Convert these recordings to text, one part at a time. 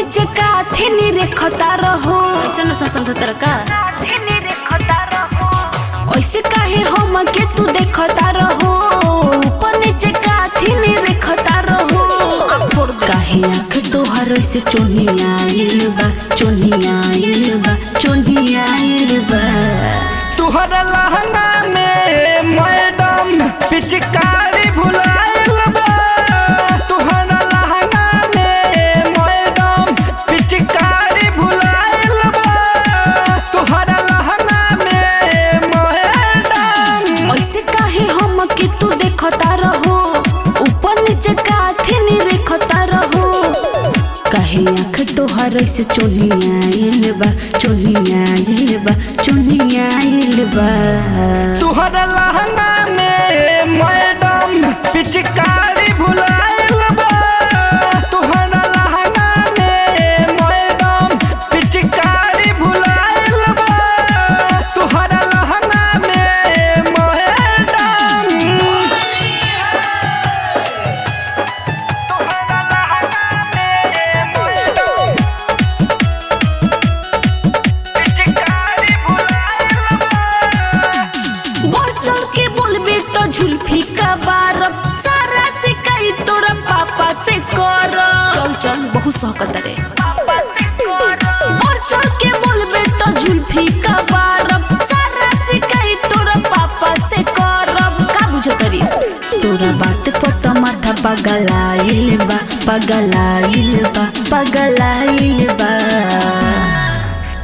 नीचे काथे नी रेखता रहो ऐसे न समझतर का ऐसे काहे हम के तू देखता रहो ऊपर नीचे काथे नी रेखता रहो काहे आँख तोहर ऐसे चोनियाइल बा तुहर लहंगा में मैडम पिचकारी भुलाइल बा तुहर लहंगा में मैडम पिचकारी भुलाइल बा तुहर लहंगा में मैडम ऐसे काहे हम के तू देखता रहो ऊपर नीचे काथे नी रेखता रहो काहे आँख तोहर ऐसे चोनियाइल बा तुहर लहंगा में मैडम पिचकारी भुलाइल बा तुहर लहंगा में मैडम पिचकारी भुलाइल बा तुहर लहंगा में मैडम चल के बोलबे तो झुल्फी का बारब सारा शिकाई तोरा पापा से कर चल बहुत सहकत रे और चल के बोलबे तो झुल्फी का बारब सारा शिकाई तोरा पापा से करब का बुझतरिस तोरा बात पर तो माथा पगलाइल बा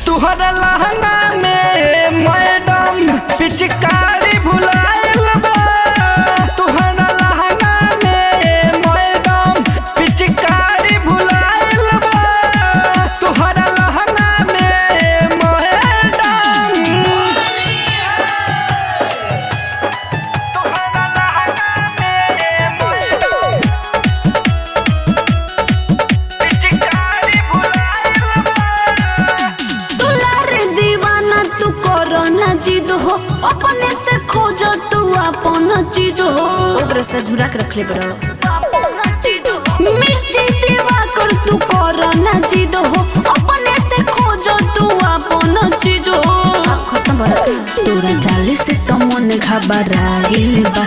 तुहर लहंगा में मैडम पिचकारी भुलाइल बा तुहर लहंगा में मैडम पिचकारी भुलाइल बा तुहर लहंगा में मैडम पिचकारी भुलाइल दुलारे दीवाना तू करो ना जिद हो अपने से खोजो तू अपन चीज हो ओकरे से झुरा के रख ले बरो मिर्ची दीवा कर तू करो ना जिद हो अपने से खोजो तू अपन चीज हो खत्म बरत तोरा जाले से तो मन घबराइल बा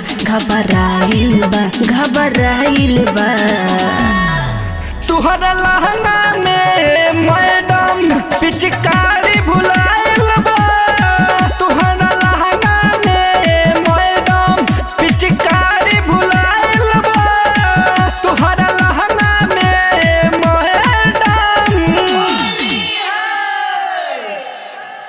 तुहर लहंगा